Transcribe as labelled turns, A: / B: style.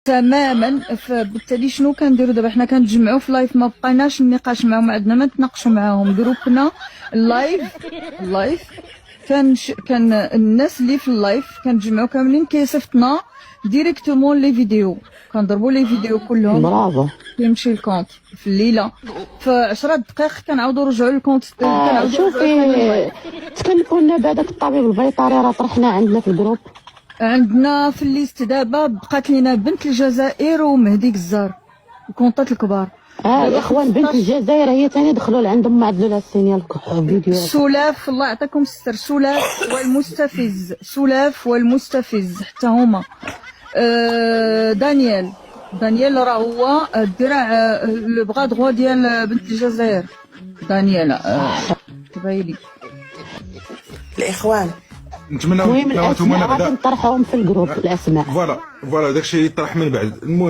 A: تماما. فبالتالي شنو كنديروا دابا؟ حنا كنتجمعوا في لايف، ما بقيناش النقاش معاهم، ما عندنا ما نتناقشوا معاهم. جروبنا اللايف كان الناس اللي في اللايف كنتجمعوا كاملين، كيصيفطنا ديريكتومون لي فيديو، كنضربوا لي فيديو كلهم.
B: برافو.
A: كيمشي الكونت في الليله في 10 دقائق، كنعاودوا نرجعوا للكونت.
B: شوفي تكلفوا لنا بهذاك الطبيب البيطري راه طرحنا عندنا في الجروب.
A: عندنا في الليست دابا بقات لينا بنت الجزائر ومهدي جزار، الكونطات الكبار.
B: الاخوان بنت الجزائر هي ثاني دخلوا لعندهم ما عدلوا لها السينيال فيديوهات.
A: سلاف، الله يعطيكم الستر، سلاف والمستفز حتى هما. دانيال راه هو الدرع، لو بغا دغوا ديال بنت الجزائر. دانيال تبايلي
C: الاخوان.
B: المهم الاسماء غادي نطرحهم في الجروب الاسماء.
D: فوالا داكشي يطرح من بعد. المهم